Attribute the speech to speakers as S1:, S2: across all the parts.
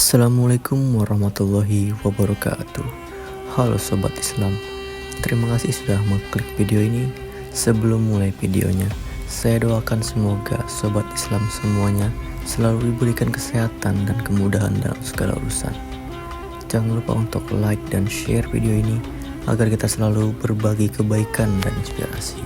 S1: Assalamualaikum warahmatullahi wabarakatuh. Halo Sobat Islam, terima kasih sudah mengklik video ini. Sebelum mulai videonya, saya doakan semoga Sobat Islam semuanya selalu diberikan kesehatan dan kemudahan dalam segala urusan. Jangan lupa untuk like dan share video ini agar kita selalu berbagi kebaikan dan inspirasi.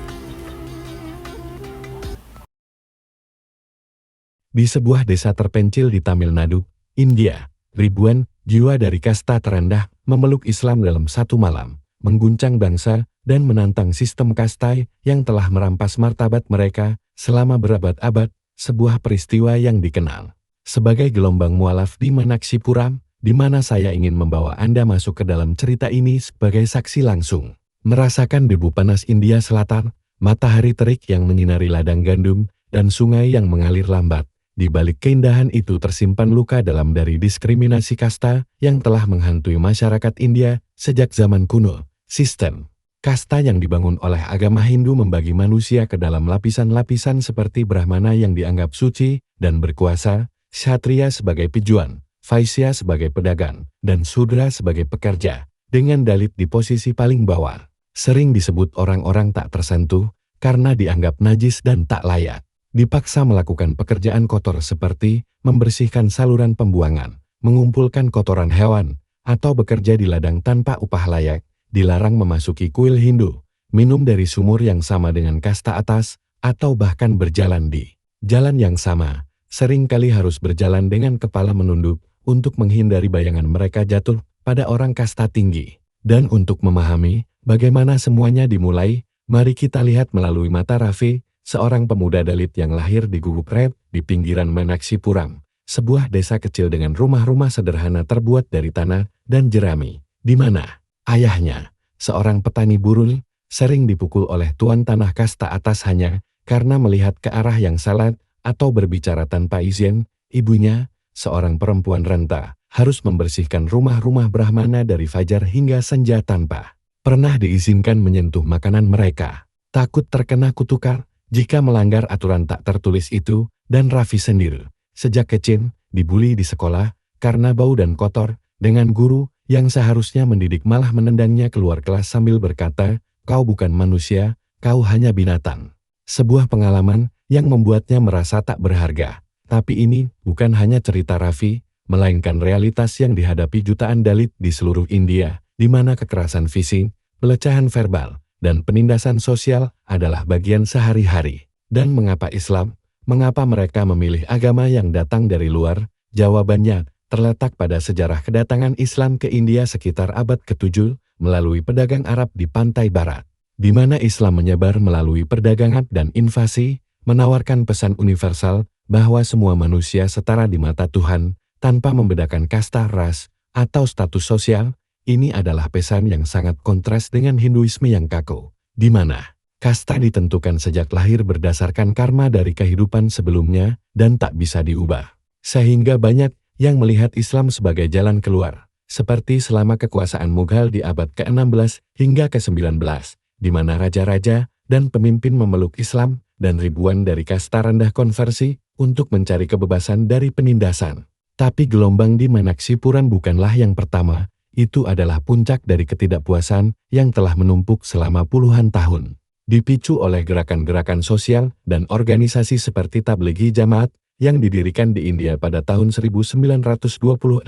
S2: Di sebuah desa terpencil di Tamil Nadu, India, ribuan jiwa dari kasta terendah memeluk Islam dalam satu malam, mengguncang bangsa dan menantang sistem kasta yang telah merampas martabat mereka selama berabad-abad, sebuah peristiwa yang dikenal sebagai gelombang mualaf di Manaksipuram, di mana saya ingin membawa Anda masuk ke dalam cerita ini sebagai saksi langsung. Merasakan debu panas India Selatan, matahari terik yang menyinari ladang gandum, dan sungai yang mengalir lambat. Di balik keindahan itu tersimpan luka dalam dari diskriminasi kasta yang telah menghantui masyarakat India sejak zaman kuno. Sistem kasta yang dibangun oleh agama Hindu membagi manusia ke dalam lapisan-lapisan seperti Brahmana yang dianggap suci dan berkuasa, Kshatriya sebagai pejuang, Vaisya sebagai pedagang, dan Sudra sebagai pekerja, dengan Dalit di posisi paling bawah. Sering disebut orang-orang tak tersentuh karena dianggap najis dan tak layak. Dipaksa melakukan pekerjaan kotor seperti membersihkan saluran pembuangan, mengumpulkan kotoran hewan, atau bekerja di ladang tanpa upah layak, dilarang memasuki kuil Hindu, minum dari sumur yang sama dengan kasta atas, atau bahkan berjalan di jalan yang sama. Seringkali harus berjalan dengan kepala menunduk untuk menghindari bayangan mereka jatuh pada orang kasta tinggi. Dan untuk memahami bagaimana semuanya dimulai, mari kita lihat melalui mata Raffi, seorang pemuda Dalit yang lahir di gubuk red di pinggiran Manaksipuram, sebuah desa kecil dengan rumah-rumah sederhana terbuat dari tanah dan jerami, di mana ayahnya, seorang petani burul, sering dipukul oleh tuan tanah kasta atas hanya karena melihat ke arah yang salah atau berbicara tanpa izin. Ibunya, seorang perempuan renta, harus membersihkan rumah-rumah Brahmana dari fajar hingga senja tanpa pernah diizinkan menyentuh makanan mereka, takut terkena kutukan jika melanggar aturan tak tertulis itu. Dan Raffi sendiri, sejak kecil, dibuli di sekolah, karena bau dan kotor, dengan guru yang seharusnya mendidik malah menendangnya keluar kelas sambil berkata, "Kau bukan manusia, kau hanya binatang." Sebuah pengalaman yang membuatnya merasa tak berharga. Tapi ini bukan hanya cerita Raffi, melainkan realitas yang dihadapi jutaan Dalit di seluruh India, di mana kekerasan fisik, pelecehan verbal, dan penindasan sosial adalah bagian sehari-hari. Dan mengapa Islam? Mengapa mereka memilih agama yang datang dari luar? Jawabannya terletak pada sejarah kedatangan Islam ke India sekitar abad ke-7 melalui pedagang Arab di pantai barat, di mana Islam menyebar melalui perdagangan dan invasi, menawarkan pesan universal bahwa semua manusia setara di mata Tuhan, tanpa membedakan kasta, ras, atau status sosial. Ini adalah pesan yang sangat kontras dengan Hinduisme yang kaku, di mana kasta ditentukan sejak lahir berdasarkan karma dari kehidupan sebelumnya dan tak bisa diubah. Sehingga banyak yang melihat Islam sebagai jalan keluar, seperti selama kekuasaan Mughal di abad ke-16 hingga ke-19, di mana raja-raja dan pemimpin memeluk Islam dan ribuan dari kasta rendah konversi untuk mencari kebebasan dari penindasan. Tapi gelombang di Manaksipuram bukanlah yang pertama. Itu adalah puncak dari ketidakpuasan yang telah menumpuk selama puluhan tahun. Dipicu oleh gerakan-gerakan sosial dan organisasi seperti Tablighi Jamaat yang didirikan di India pada tahun 1926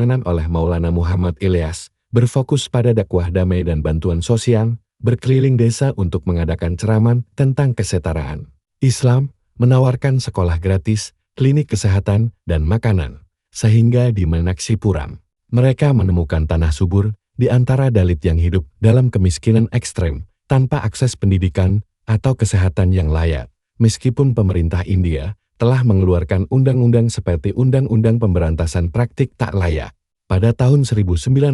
S2: oleh Maulana Muhammad Ilyas, berfokus pada dakwah damai dan bantuan sosial, berkeliling desa untuk mengadakan ceramah tentang kesetaraan. Islam menawarkan sekolah gratis, klinik kesehatan, dan makanan. Sehingga di Manaksipuram, mereka menemukan tanah subur di antara Dalit yang hidup dalam kemiskinan ekstrem, tanpa akses pendidikan atau kesehatan yang layak. Meskipun pemerintah India telah mengeluarkan undang-undang seperti Undang-Undang Pemberantasan Praktik Tak Layak pada tahun 1955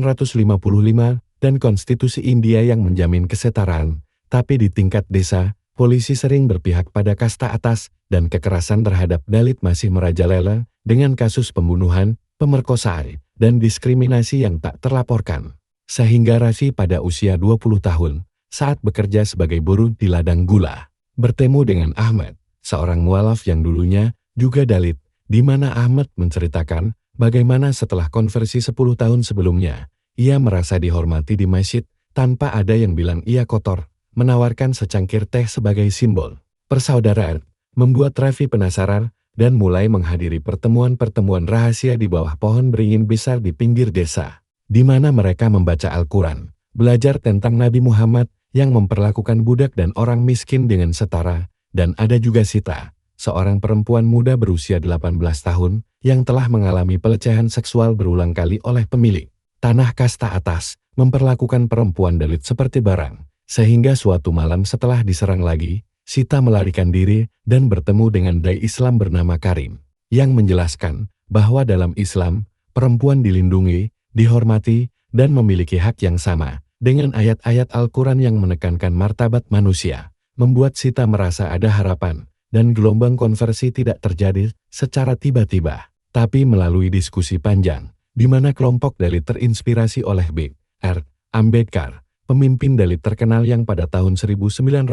S2: dan Konstitusi India yang menjamin kesetaraan, tapi di tingkat desa, polisi sering berpihak pada kasta atas dan kekerasan terhadap Dalit masih merajalela dengan kasus pembunuhan, pemerkosaan, dan diskriminasi yang tak terlaporkan. Sehingga Raffi pada usia 20 tahun, saat bekerja sebagai buruh di ladang gula, bertemu dengan Ahmad, seorang mualaf yang dulunya juga Dalit, di mana Ahmad menceritakan bagaimana setelah konversi 10 tahun sebelumnya, ia merasa dihormati di masjid tanpa ada yang bilang ia kotor, menawarkan secangkir teh sebagai simbol persaudaraan, membuat Raffi penasaran dan mulai menghadiri pertemuan-pertemuan rahasia di bawah pohon beringin besar di pinggir desa, di mana mereka membaca Al-Quran, belajar tentang Nabi Muhammad yang memperlakukan budak dan orang miskin dengan setara, dan ada juga Sita, seorang perempuan muda berusia 18 tahun yang telah mengalami pelecehan seksual berulang kali oleh pemilik tanah kasta atas, memperlakukan perempuan dalit seperti barang, sehingga suatu malam setelah diserang lagi, Sita melarikan diri dan bertemu dengan dai Islam bernama Karim, yang menjelaskan bahwa dalam Islam, perempuan dilindungi, dihormati, dan memiliki hak yang sama, dengan ayat-ayat Al-Quran yang menekankan martabat manusia, membuat Sita merasa ada harapan, dan gelombang konversi tidak terjadi secara tiba-tiba, tapi melalui diskusi panjang, di mana kelompok dalit terinspirasi oleh B.R. Ambedkar, pemimpin dalit terkenal yang pada tahun 1956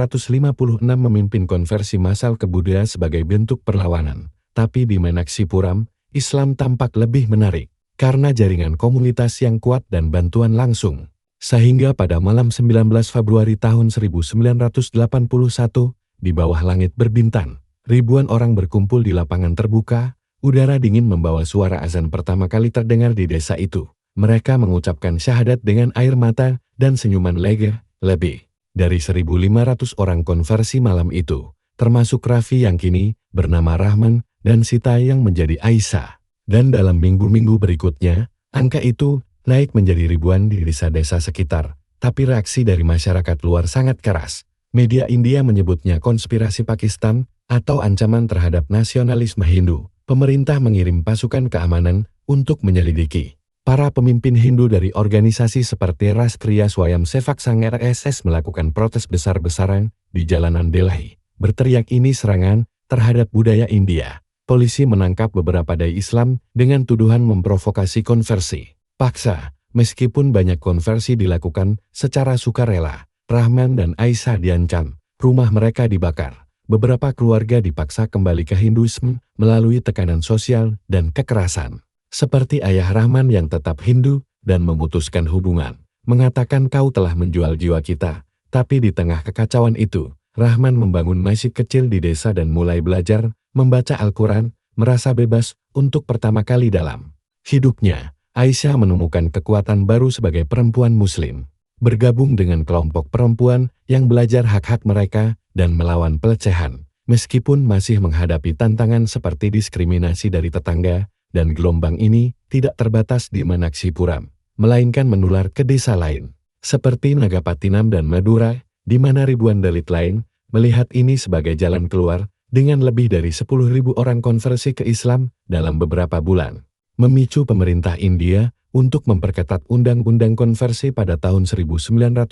S2: memimpin konversi massal ke Buddha sebagai bentuk perlawanan. Tapi di Menaksipuram, Islam tampak lebih menarik, karena jaringan komunitas yang kuat dan bantuan langsung. Sehingga pada malam 19 Februari tahun 1981, di bawah langit berbintang, ribuan orang berkumpul di lapangan terbuka, udara dingin membawa suara azan pertama kali terdengar di desa itu. Mereka mengucapkan syahadat dengan air mata dan senyuman lega. Lebih dari 1.500 orang konversi malam itu, termasuk Raffi yang kini bernama Rahman dan Sita yang menjadi Aisyah. Dan dalam minggu-minggu berikutnya, angka itu naik menjadi ribuan di desa-desa sekitar. Tapi reaksi dari masyarakat luar sangat keras. Media India menyebutnya konspirasi Pakistan atau ancaman terhadap nasionalisme Hindu. Pemerintah mengirim pasukan keamanan untuk menyelidiki. Para pemimpin Hindu dari organisasi seperti Rashtriya Swayamsevak Sangh RSS melakukan protes besar-besaran di jalanan Delhi. Berteriak ini serangan terhadap budaya India. Polisi menangkap beberapa dai Islam dengan tuduhan memprovokasi konversi paksa. Meskipun banyak konversi dilakukan secara sukarela, Rahman dan Aisyah diancam, rumah mereka dibakar. Beberapa keluarga dipaksa kembali ke Hinduisme melalui tekanan sosial dan kekerasan. Seperti ayah Rahman yang tetap Hindu dan memutuskan hubungan, mengatakan kau telah menjual jiwa kita. Tapi di tengah kekacauan itu, Rahman membangun masjid kecil di desa dan mulai belajar membaca Al-Quran, merasa bebas untuk pertama kali dalam hidupnya. Aisyah menemukan kekuatan baru sebagai perempuan Muslim, bergabung dengan kelompok perempuan yang belajar hak-hak mereka dan melawan pelecehan, meskipun masih menghadapi tantangan seperti diskriminasi dari tetangga. Dan gelombang ini tidak terbatas di Menaksipuram, melainkan menular ke desa lain, seperti Nagapatinam dan Madura, di mana ribuan dalit lain melihat ini sebagai jalan keluar, dengan lebih dari 10.000 orang konversi ke Islam dalam beberapa bulan, memicu pemerintah India untuk memperketat undang-undang konversi pada tahun 1981,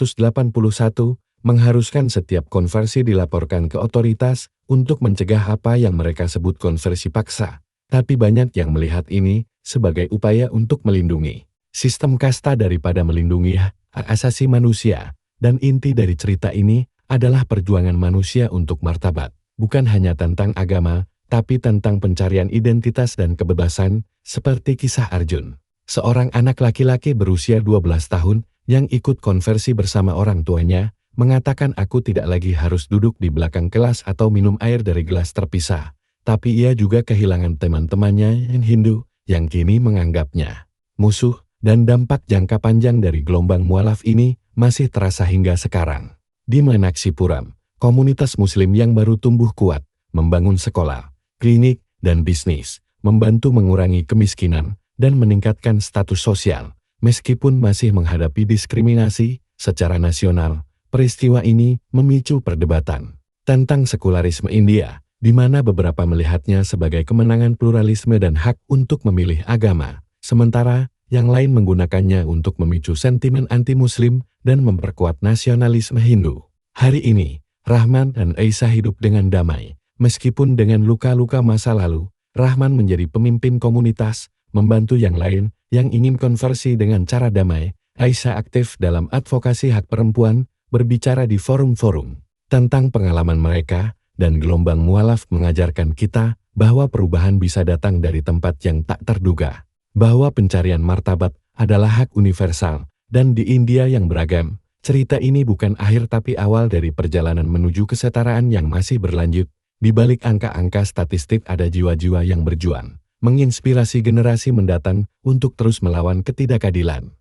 S2: mengharuskan setiap konversi dilaporkan ke otoritas untuk mencegah apa yang mereka sebut konversi paksa. Tapi banyak yang melihat ini sebagai upaya untuk melindungi sistem kasta daripada melindungi hak asasi manusia. Dan inti dari cerita ini adalah perjuangan manusia untuk martabat. Bukan hanya tentang agama, tapi tentang pencarian identitas dan kebebasan, seperti kisah Arjun. Seorang anak laki-laki berusia 12 tahun yang ikut konversi bersama orang tuanya, mengatakan aku tidak lagi harus duduk di belakang kelas atau minum air dari gelas terpisah. Tapi ia juga kehilangan teman-temannya yang Hindu, yang kini menganggapnya musuh, dan dampak jangka panjang dari gelombang mualaf ini masih terasa hingga sekarang. Di Menaksipuram, komunitas Muslim yang baru tumbuh kuat, membangun sekolah, klinik, dan bisnis, membantu mengurangi kemiskinan, dan meningkatkan status sosial. Meskipun masih menghadapi diskriminasi secara nasional, peristiwa ini memicu perdebatan tentang sekularisme India, di mana beberapa melihatnya sebagai kemenangan pluralisme dan hak untuk memilih agama, sementara yang lain menggunakannya untuk memicu sentimen anti-Muslim dan memperkuat nasionalisme Hindu. Hari ini, Rahman dan Aisyah hidup dengan damai, meskipun dengan luka-luka masa lalu. Rahman menjadi pemimpin komunitas, membantu yang lain yang ingin konversi dengan cara damai. Aisyah aktif dalam advokasi hak perempuan, berbicara di forum-forum tentang pengalaman mereka. Dan gelombang mualaf mengajarkan kita bahwa perubahan bisa datang dari tempat yang tak terduga. bahwa pencarian martabat adalah hak universal, dan di India yang beragam, cerita ini bukan akhir tapi awal dari perjalanan menuju kesetaraan yang masih berlanjut. Di balik angka-angka statistik ada jiwa-jiwa yang berjuang, menginspirasi generasi mendatang untuk terus melawan ketidakadilan.